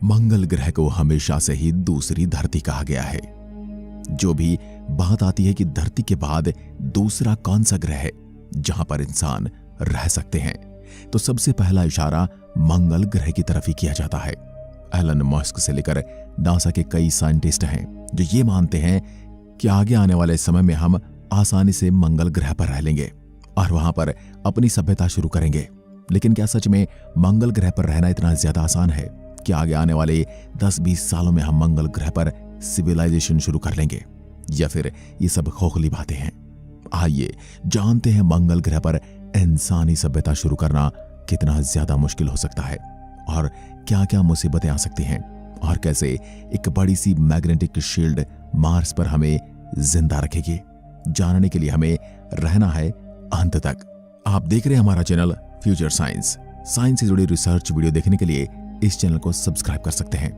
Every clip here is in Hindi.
मंगल ग्रह को हमेशा से ही दूसरी धरती कहा गया है। जो भी बात आती है कि धरती के बाद दूसरा कौन सा ग्रह है जहां पर इंसान रह सकते हैं, तो सबसे पहला इशारा मंगल ग्रह की तरफ ही किया जाता है। एलन मस्क से लेकर नासा के कई साइंटिस्ट हैं जो ये मानते हैं कि आगे आने वाले समय में हम आसानी से मंगल ग्रह पर रह लेंगे और वहां पर अपनी सभ्यता शुरू करेंगे। लेकिन क्या सच में मंगल ग्रह पर रहना इतना ज्यादा आसान है कि आगे आने वाले 10-20 सालों में हम मंगल ग्रह पर सिविलाइजेशन शुरू कर लेंगे, या फिर ये सब खोखली बातें हैं? आइए जानते हैं मंगल ग्रह पर इंसानी सभ्यता शुरू करना कितना ज्यादा मुश्किल हो सकता है और क्या क्या मुसीबतें आ सकती हैं और कैसे एक बड़ी सी मैग्नेटिक शील्ड मार्स पर हमें जिंदा रखेगी। जानने के लिए हमें रहना है अंत तक। आप देख रहे हैं हमारा चैनल फ्यूचर साइंस से जुड़ी रिसर्च वीडियो देखने के लिए इस चैनल को सब्सक्राइब कर सकते हैं।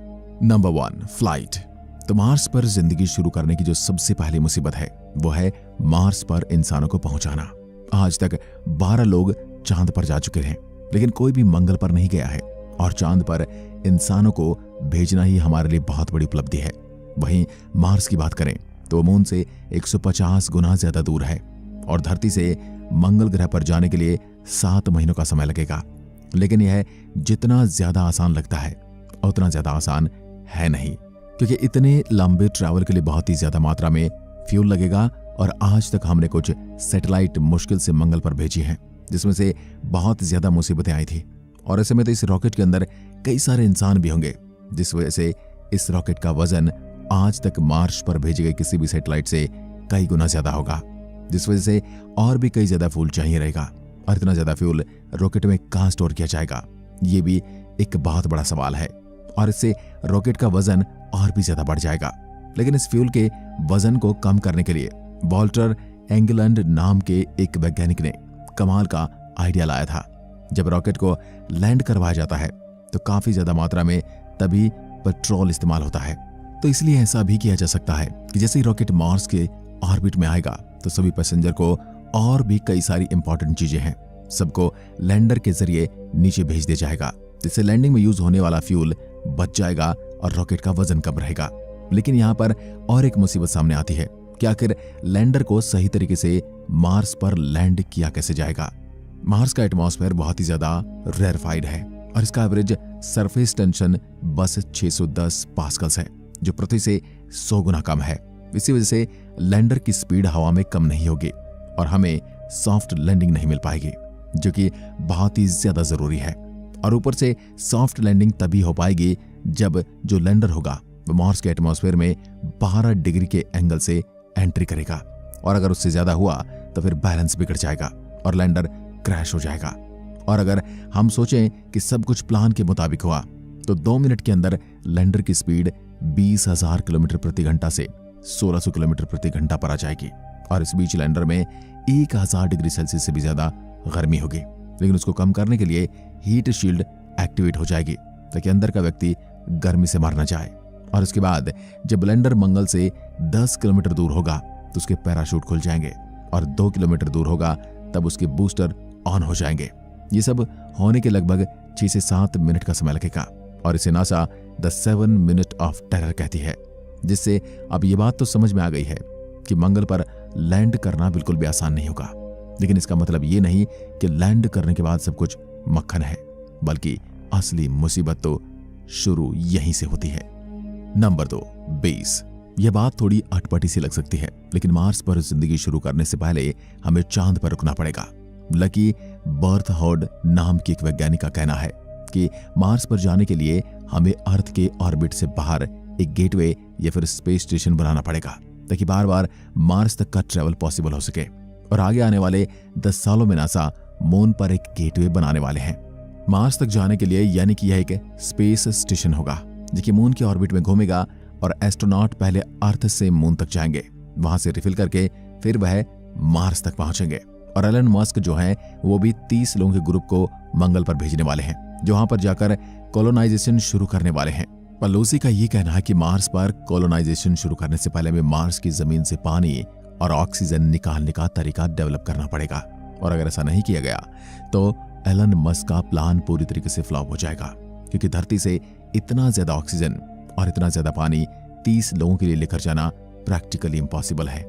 Number 1, flight. तो मार्स पर जिंदगी शुरू करने की जो सबसे पहली मुसीबत है वो है मार्स पर इंसानों को पहुंचाना। आज तक 12 लोग चांद पर जा चुके हैं, लेकिन कोई भी मंगल पर नहीं गया है और चांद पर इंसानों को भेजना ही हमारे लिए बहुत बड़ी उपलब्धि है। वहीं मार्स की बात करें तो मून से 150 गुना ज्यादा दूर है और धरती से मंगल ग्रह पर जाने के लिए 7 महीनों का समय लगेगा। लेकिन यह जितना ज्यादा आसान लगता है उतना ज्यादा आसान है नहीं, क्योंकि इतने लंबे ट्रैवल के लिए बहुत ही ज्यादा मात्रा में फ्यूल लगेगा और आज तक हमने कुछ सैटेलाइट मुश्किल से मंगल पर भेजी हैं, जिसमें से बहुत ज्यादा मुसीबतें आई थी। और ऐसे में तो इस रॉकेट के अंदर कई सारे इंसान भी होंगे, जिस वजह से इस रॉकेट का वजन आज तक मार्स पर भेजे गए किसी भी सैटेलाइट से कई गुना ज्यादा होगा, जिस वजह से और भी कई ज्यादा फ्यूल चाहिए रहेगा। और इतना ज्यादा फ्यूल रॉकेट में कहां स्टोर किया जाएगा, ये भी एक बहुत बड़ा सवाल है और इससे रॉकेट का वजन और भी ज्यादा बढ़ जाएगा। लेकिन इस फ्यूल के वजन को कम करने के लिए वॉल्टर एंगलैंड नाम के एक वैज्ञानिक ने कमाल का आइडिया लाया था। जब रॉकेट को लैंड करवाया जाता है तो काफी ज्यादा मात्रा में तभी पेट्रोल इस्तेमाल होता है। तो इसलिए ऐसा भी किया जा सकता है कि जैसे ही रॉकेट मार्स के ऑर्बिट में आएगा तो सभी पैसेंजर को और भी कई सारी इंपॉर्टेंट चीजें हैं, सबको लैंडर के जरिए नीचे भेज दिया जाएगा, जिससे लैंडिंग में यूज होने वाला फ्यूल बच जाएगा और रॉकेट का वजन कम रहेगा। लेकिन यहाँ पर और एक मुसीबत सामने आती है कि आखिर लैंडर को सही तरीके से मार्स पर लैंड किया कैसे जाएगा। मार्स का एटमॉस्फेयर बहुत ही ज्यादा रेयरफाइड है और इसका एवरेज सरफेस टेंशन बस 610 पास्कल्स है, जो पृथ्वी से 100 गुना कम है। इसी वजह से लैंडर की स्पीड हवा में कम नहीं होगी और हमें सॉफ्ट लैंडिंग नहीं मिल पाएगी, जो कि बहुत ही ज्यादा जरूरी है। और ऊपर से सॉफ्ट लैंडिंग तभी हो पाएगी जब जो लैंडर होगा वो मार्स के एटमॉस्फेयर में 12 डिग्री के एंगल से एंट्री करेगा और अगर उससे ज्यादा हुआ तो फिर बैलेंस बिगड़ जाएगा और लैंडर क्रैश हो जाएगा। और अगर हम सोचें कि सब कुछ प्लान के मुताबिक हुआ तो 2 मिनट के अंदर लैंडर की स्पीड 20,000 किलोमीटर प्रति घंटा से 1600 किलोमीटर प्रति घंटा पर आ जाएगी और इस बीच लैंडर में 1000 डिग्री सेल्सियस से भी ज्यादा गर्मी होगी। लेकिन उसको कम करने के लिए हीट शील्ड एक्टिवेट हो जाएगी ताकि अंदर का व्यक्ति गर्मी से मर न जाए। और उसके बाद जब लैंडर मंगल से 10 किलोमीटर दूर होगा तो उसके पैराशूट खुल जाएंगे और 2 किलोमीटर दूर होगा तब उसके बूस्टर ऑन हो जाएंगे। ये सब होने के लगभग 6 से 7 मिनट का समय लगेगा और इसे NASA the 7 minute of terror कहती है, जिससे अब ये बात तो समझ में आ गई है कि मंगल पर लैंड करना बिल्कुल भी आसान नहीं होगा। लेकिन इसका मतलब ये नहीं कि लैंड करने के बाद सब कुछ मक्खन है, बल्कि असली मुसीबत तो शुरू यहीं से होती है। Number 2, base. यह बात थोड़ी अटपटी सी लग सकती है, लेकिन मार्स पर जिंदगी शुरू करने से पहले हमें चांद पर रुकना पड़ेगा। लकी बर्थहोड नाम की एक वैज्ञानिक का कहना है कि मार्स पर जाने के लिए हमें अर्थ के ऑर्बिट से बाहर एक गेटवे या फिर स्पेस स्टेशन बनाना पड़ेगा ताकि बार बार मार्स तक का ट्रेवल पॉसिबल हो सके। और आगे आने वाले 10 सालों में नासा मून पर एक गेटवे बनाने वाले हैं मार्स तक जाने के लिए, यानी कि यह एक स्पेस स्टेशन होगा जो कि मून के ऑर्बिट में घूमेगा और एस्ट्रोनॉट पहले अर्थ से मून तक जाएंगे, वहां से रिफिल करके फिर वह मार्स तक पहुंचेंगे। और एलन मस्क जो है वो भी 30 लोगों के ग्रुप को मंगल पर भेजने वाले हैं, जो वहां पर जाकर कॉलोनाइजेशन शुरू करने वाले हैं। पर लूसी का ये कहना है कि मार्स पर कॉलोनाइजेशन शुरू करने से पहले हमें मार्स की जमीन से पानी और ऑक्सीजन निकालने का तरीका डेवलप करना पड़ेगा। और अगर ऐसा नहीं किया गया तो एलन मस्क का प्लान पूरी तरीके से फ्लॉप हो जाएगा, क्योंकि धरती से इतना ज्यादा ऑक्सीजन और इतना ज्यादा पानी 30 लोगों के लिए लेकर जाना प्रैक्टिकली इम्पॉसिबल है।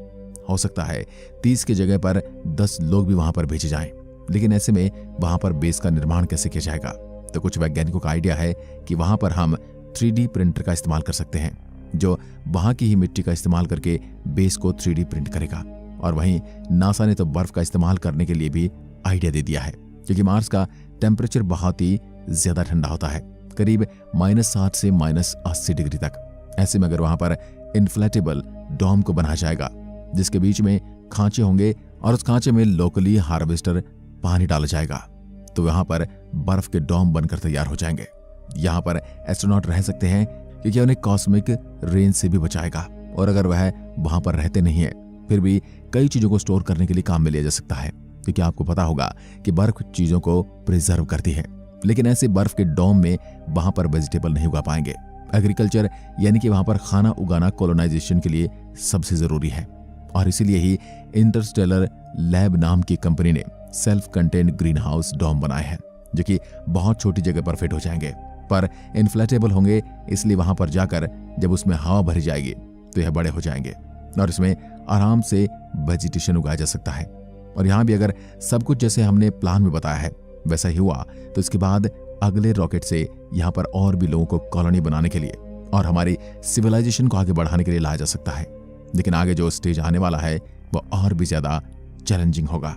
हो सकता है 30 की जगह पर 10 लोग भी वहां पर भेजे जाएं, लेकिन ऐसे में वहां पर बेस का निर्माण कैसे किया जाएगा? तो कुछ वैज्ञानिकों का आइडिया है कि वहां पर हम 3D प्रिंटर का इस्तेमाल कर सकते हैं, जो वहां की ही मिट्टी का इस्तेमाल करके बेस को 3D प्रिंट करेगा। और वहीं नासा ने तो बर्फ का इस्तेमाल करने के लिए भी आइडिया दे दिया है, क्योंकि मार्स का टेम्परेचर बहुत ही ज्यादा ठंडा होता है, करीब -60 से -80 डिग्री तक। ऐसे में अगर वहां पर इन्फ्लेटेबल डोम को बनाया जाएगा, जिसके बीच में खांचे होंगे और उस खांचे में लोकली हार्वेस्टर पानी डाला जाएगा, तो वहां पर बर्फ के डोम बनकर तैयार हो जाएंगे। यहाँ पर एस्ट्रोनॉट रह सकते हैं, क्योंकि उन्हें कॉस्मिक रेंज से भी बचाएगा। और अगर वह वहां पर रहते नहीं है, फिर भी कई चीजों को स्टोर करने के लिए काम में लिया जा सकता है, क्योंकि आपको पता होगा कि बर्फ चीजों को प्रिजर्व करती है। लेकिन ऐसे बर्फ के डोम में वहां पर वेजिटेबल नहीं उगा पाएंगे। एग्रीकल्चर यानी कि वहां पर खाना उगाना कोलोनाइजेशन के लिए सबसे जरूरी है, और इसीलिए ही इंटरस्टेलर लैब नाम की कंपनी ने सेल्फ कंटेन्ड ग्रीन हाउस डोम बनाए हैं, जो कि बहुत छोटी जगह पर फिट हो जाएंगे, पर इन्फ्लेटेबल होंगे। इसलिए वहां पर जाकर जब उसमें हवा भरी जाएगी तो यह बड़े हो जाएंगे और इसमें आराम से वेजिटेशन उगाया जा सकता है। और यहाँ भी अगर सब कुछ जैसे हमने प्लान में बताया है वैसा ही हुआ, तो इसके बाद अगले रॉकेट से यहाँ पर और भी लोगों को कॉलोनी बनाने के लिए और हमारी सिविलाइजेशन को आगे बढ़ाने के लिए लाया जा सकता है। लेकिन आगे जो स्टेज आने वाला है वो और भी ज्यादा चैलेंजिंग होगा।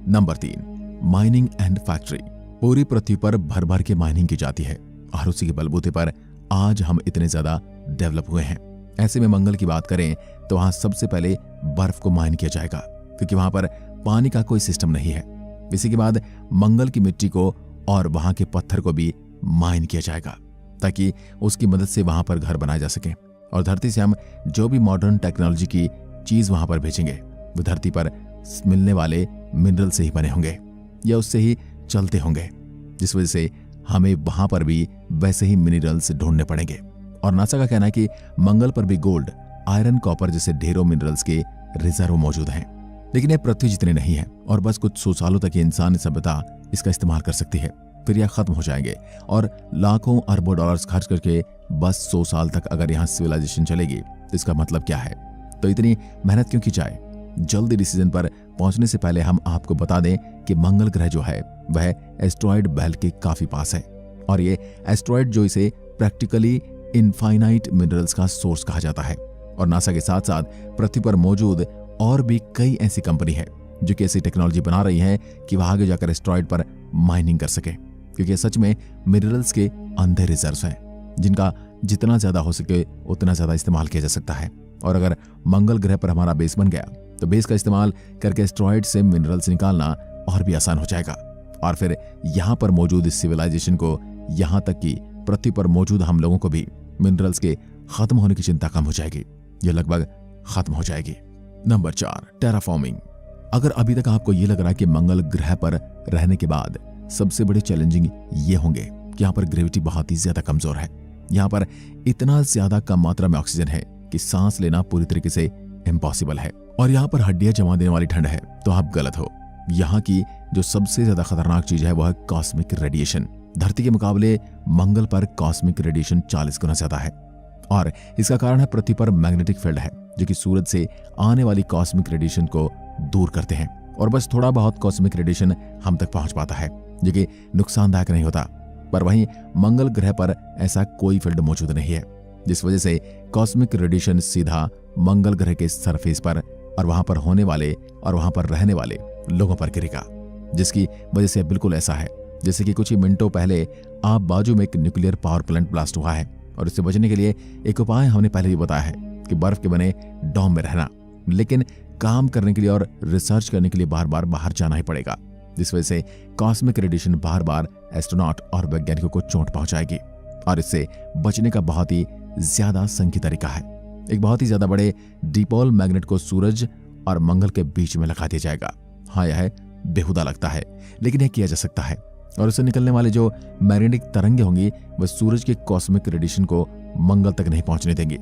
Number 3, mining and factory. पूरी पृथ्वी पर भर भर के माइनिंग की जाती है और उसी के बलबूते पर आज हम इतने ज्यादा डेवलप हुए हैं। ऐसे में मंगल की बात करें तो वहां सबसे पहले बर्फ को माइन किया जाएगा, क्योंकि वहां पर पानी का कोई सिस्टम नहीं है। इसी के बाद मंगल की मिट्टी को और वहां के पत्थर को भी माइन किया जाएगा, ताकि उसकी मदद से वहां पर घर बनाए जा सके। और धरती से हम जो भी मॉडर्न टेक्नोलॉजी की चीज वहां पर भेजेंगे, वो धरती पर मिलने वाले मिनरल से ही बने होंगे या उससे ही चलते होंगे, जिस वजह से हमें वहां पर भी वैसे ही मिनरल्स ढूंढने पड़ेंगे। और नासा का कहना है कि मंगल पर भी गोल्ड, आयरन, कॉपर जैसे ढेरों मिनरल्स के रिजर्व मौजूद हैं, लेकिन ये पृथ्वी जितने नहीं है और बस कुछ 100 सालों तक इंसानी सभ्यता इसका इस्तेमाल कर सकती है, फिर यह खत्म हो जाएंगे। और लाखों अरबों डॉलर्स खर्च करके बस 100 साल तक अगर यहाँ सिविलाइजेशन चलेगी तो इसका मतलब क्या है? तो इतनी मेहनत क्यों की जाए? जल्दी डिसीजन पर पहुंचने से पहले हम आपको बता दें कि मंगल ग्रह जो है वह एस्ट्रॉयड बेल्ट के काफी पास है, और ये एस्ट्रॉयड जो इसे प्रैक्टिकली इनफाइनाइट मिनरल्स का सोर्स कहा जाता है। और नासा के साथ साथ पृथ्वी पर मौजूद और भी कई ऐसी कंपनी है जो कि ऐसी टेक्नोलॉजी बना रही है कि वह आगे जाकर एस्ट्रॉयड पर माइनिंग कर सके, क्योंकि सच में मिनरल्स के अंधे रिजर्व्स हैं जिनका जितना ज्यादा हो सके उतना ज्यादा इस्तेमाल किया जा सकता है। और अगर मंगल ग्रह पर हमारा बेस बन गया तो बेस का इस्तेमाल करके एस्ट्रॉयड से मिनरल्स निकालना और भी आसान हो जाएगा, और फिर यहाँ पर मौजूद इस सिविलाइजेशन को, यहाँ तक कि पृथ्वी पर मौजूद हम लोगों को भी मिनरल्स के खत्म होने की चिंता कम हो जाएगी, ये लगभग खत्म हो जाएगी। Number 4, terraforming. अगर अभी तक आपको ये लग रहा है कि मंगल ग्रह पर रहने के बाद सबसे बड़े चैलेंजिंग ये होंगे कि यहाँ पर ग्रेविटी बहुत ही ज्यादा कमजोर है, यहाँ पर इतना ज्यादा कम मात्रा में ऑक्सीजन है कि सांस लेना पूरी तरीके से इम्पॉसिबल है, और यहाँ पर हड्डियां जमा देने वाली ठंड है, तो आप गलत हो। यहाँ की जो सबसे ज्यादा खतरनाक चीज है वह है कॉस्मिक रेडिएशन। धरती के मुकाबले मंगल पर कॉस्मिक रेडिएशन 40 गुना ज्यादा है, और इसका कारण है पृथ्वी पर मैग्नेटिक फील्ड है जो कि सूरज से आने वाली कॉस्मिक रेडिएशन को दूर करते हैं, और बस थोड़ा बहुत कॉस्मिक रेडिएशन हम तक पहुंच पाता है, जो कि नुकसानदायक नहीं होता। पर वहीं मंगल ग्रह पर ऐसा कोई फील्ड मौजूद नहीं है, जिस वजह से कॉस्मिक रेडिएशन सीधा मंगल ग्रह के सरफेस पर और वहां पर होने वाले और वहां पर रहने वाले लोगों पर गिरेगा, जिसकी वजह से बिल्कुल ऐसा है जैसे कि कुछ ही मिनटों पहले आप बाजू में एक न्यूक्लियर पावर प्लांट ब्लास्ट हुआ है, और इससे बचने के लिए एक उपाय हमने पहले भी बताया है कि बर्फ के बने डोम में रहना, लेकिन काम करने के लिए और रिसर्च करने के लिए बार बार बाहर जाना ही पड़ेगा, जिस वजह से कॉस्मिक रेडिएशन बार बार एस्ट्रोनॉट और वैज्ञानिकों को चोट पहुंचाएगी, और इससे बचने का बहुत ही ज्यादा संख्य तरीका है। एक बहुत ही ज्यादा बड़े डिपोल मैग्नेट को सूरज और मंगल के बीच में लगा दिया जाएगा। हाँ, यह बेहुदा लगता है, लेकिन यह किया जा सकता है, और उससे निकलने वाले जो मैग्नेटिक तरंगे होंगी वह सूरज के कॉस्मिक रेडिएशन को मंगल तक नहीं पहुंचने देंगे,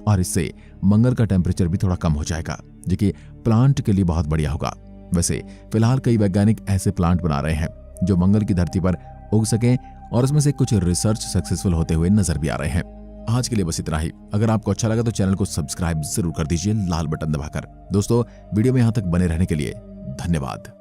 और इससे मंगल का टेम्परेचर भी थोड़ा कम हो जाएगा, जो कि प्लांट के लिए बहुत बढ़िया होगा। वैसे फिलहाल कई वैज्ञानिक ऐसे प्लांट बना रहे हैं जो मंगल की धरती पर उग सकें और इसमें से कुछ रिसर्च सक्सेसफुल होते हुए नजर भी आ रहे हैं। आज के लिए बस इतना ही। अगर आपको अच्छा लगा तो चैनल को सब्सक्राइब जरूर कर दीजिए लाल बटन दबाकर। दोस्तों, वीडियो में यहां तक बने रहने के लिए धन्यवाद।